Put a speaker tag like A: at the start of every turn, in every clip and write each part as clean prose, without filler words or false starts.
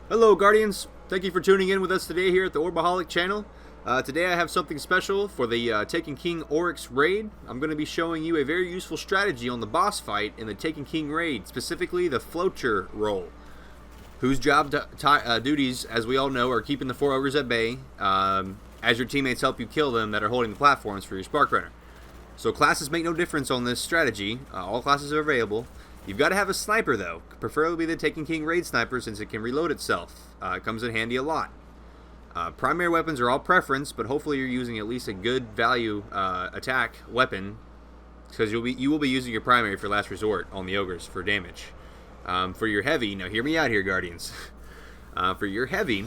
A: Hello Guardians, thank you for tuning in with us today here at the Orbaholic channel. Today I have something special for the Taken King Oryx raid. I'm going to be showing you a very useful strategy on the boss fight in the Taken King raid, specifically the Floature role, whose job duties, as we all know, are keeping the 4 ogres at bay as your teammates help you kill them that are holding the platforms for your Spark Runner. So classes make no difference on this strategy. All classes are available. You've got to have a sniper though, preferably the Taken King raid sniper since it can reload itself. It comes in handy a lot. Primary weapons are all preference, but hopefully you're using at least a good value attack weapon, because you will be using your primary for last resort on the ogres for damage. For your heavy, now hear me out here, Guardians. For your heavy,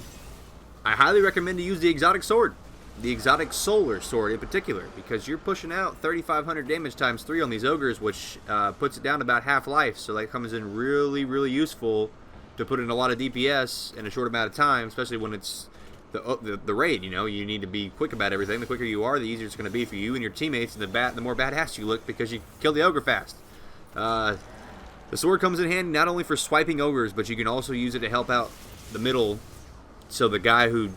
A: I highly recommend to use the exotic sword. The exotic solar sword in particular, because you're pushing out 3,500 damage times 3 on these ogres, which puts it down to about half life, so that comes in really, really useful to put in a lot of DPS in a short amount of time, especially when it's the raid. You know, you need to be quick about everything. The quicker you are, the easier it's going to be for you and your teammates, and the more badass you look because you kill the ogre fast. The sword comes in handy not only for swiping ogres, but you can also use it to help out the middle, so the guy who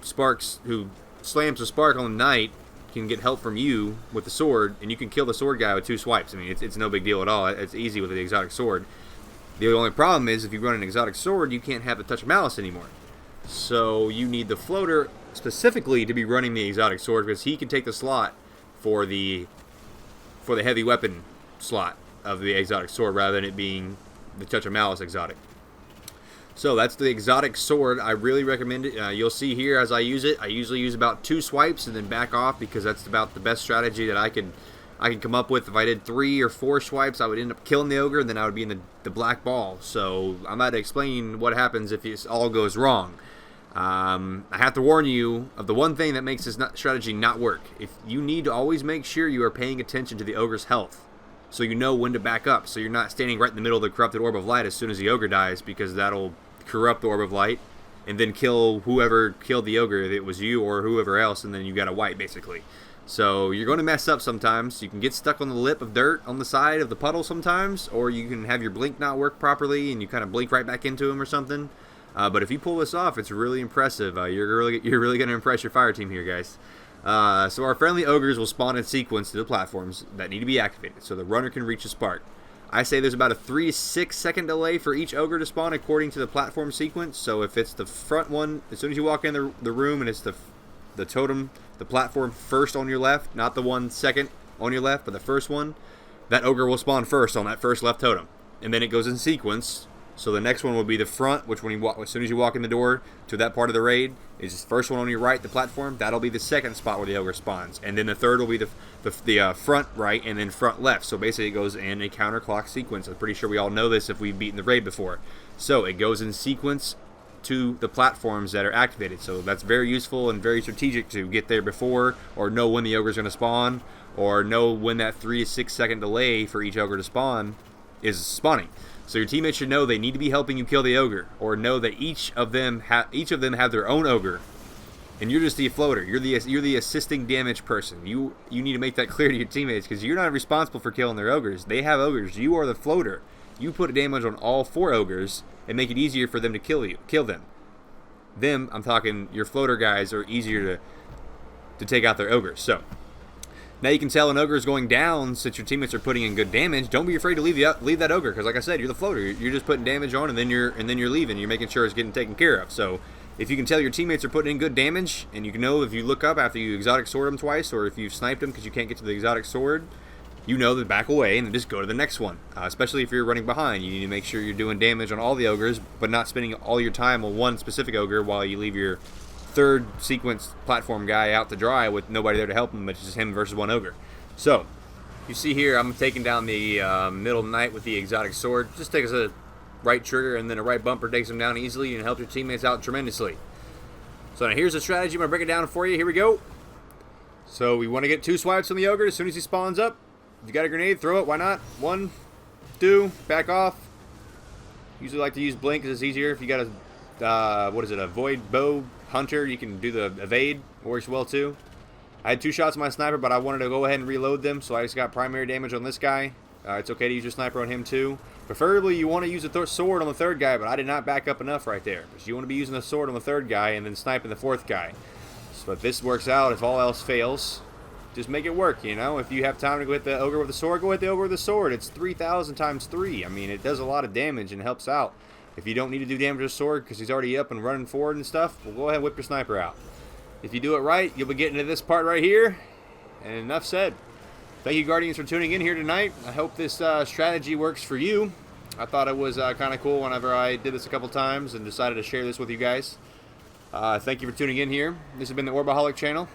A: slams a spark on the knight can get help from you with the sword, and you can kill the sword guy with 2 swipes. I mean, it's no big deal at all. It's easy with the exotic sword. The only problem is if you run an exotic sword, you can't have the touch of malice anymore. So you need the floater specifically to be running the exotic sword, because he can take the slot for the heavy weapon slot of the exotic sword rather than it being the touch of malice exotic. So that's the exotic sword. I really recommend it. You'll see here as I use it, I usually use about 2 swipes and then back off, because that's about the best strategy that I could come up with. If I did 3 or 4 swipes, I would end up killing the ogre, and then I would be in the black ball. So I'm about to explain what happens if it all goes wrong. I have to warn you of the one thing that makes this strategy not work. If you need to always make sure you are paying attention to the ogre's health, so you know when to back up, so you're not standing right in the middle of the corrupted orb of light as soon as the ogre dies, because that'll corrupt the orb of light and then kill whoever killed the ogre, if it was you or whoever else, and then you got a wipe basically. So you're going to mess up sometimes. You can get stuck on the lip of dirt on the side of the puddle sometimes, or you can have your blink not work properly and you kind of blink right back into him or something. But if you pull this off, it's really impressive. You're really going to impress your fire team here, guys. So our friendly ogres will spawn in sequence to the platforms that need to be activated, so the runner can reach a spark. I say there's about a 3 to 6 second delay for each ogre to spawn according to the platform sequence. So if it's the front one, as soon as you walk in the room and it's the totem, the platform first on your left, not the one second on your left, but the first one, that ogre will spawn first on that first left totem. And then it goes in sequence. So the next one will be the front, which when you walk, as soon as you walk in the door to that part of the raid, is the first one on your right, the platform. That'll be the second spot where the ogre spawns, and then the third will be the front right, and then front left. So basically, it goes in a counterclock sequence. I'm pretty sure we all know this if we've beaten the raid before. So it goes in sequence to the platforms that are activated. So that's very useful and very strategic to get there before, or know when the ogre is going to spawn, or know when that 3 to 6 second delay for each ogre to spawn is spawning. So your teammates should know they need to be helping you kill the ogre, or know that each of them have their own ogre, and you're just the floater. You're the assisting damage person. You need to make that clear to your teammates, because you're not responsible for killing their ogres. They have ogres. You are the floater. You put damage on all 4 ogres and make it easier for them to kill them. I'm talking your floater guys are easier to take out their ogres. So now you can tell an ogre is going down since your teammates are putting in good damage. Don't be afraid to leave that ogre, because like I said, you're the floater. You're just putting damage on, and then you're leaving. You're making sure it's getting taken care of. So if you can tell your teammates are putting in good damage, and you can know if you look up after you exotic sword them twice, or if you've sniped them because you can't get to the exotic sword, you know to back away and then just go to the next one. Especially if you're running behind, you need to make sure you're doing damage on all the ogres, but not spending all your time on one specific ogre while you leave your third sequence platform guy out to dry with nobody there to help him, but it's just him versus one ogre. So you see here, I'm taking down the middle knight with the exotic sword. Just takes a right trigger and then a right bumper takes him down easily and helps your teammates out tremendously. So now here's the strategy. I'm going to break it down for you. Here we go. So we want to get 2 swipes on the ogre as soon as he spawns up. If you got a grenade, throw it. Why not? 1, 2, back off. Usually like to use blink because it's easier. If you got a, a void bow hunter, you can do the evade. Works well too. I had 2 shots of my sniper, but I wanted to go ahead and reload them, so I just got primary damage on this guy. It's okay to use your sniper on him too. Preferably, you want to use a sword on the 3rd guy, but I did not back up enough right there. So you want to be using the sword on the 3rd guy and then sniping the 4th guy. So if this works out, if all else fails, just make it work, you know? If you have time to go hit the ogre with the sword, go hit the ogre with the sword. It's 3,000 times 3. I mean, it does a lot of damage and helps out. If you don't need to do damage with the sword because he's already up and running forward and stuff, well, go ahead and whip your sniper out. If you do it right, you'll be getting to this part right here. And enough said. Thank you, Guardians, for tuning in here tonight. I hope this strategy works for you. I thought it was kind of cool whenever I did this a couple times and decided to share this with you guys. Thank you for tuning in here. This has been the Orbaholic channel.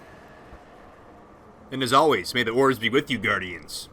A: And as always, may the orbs be with you, Guardians.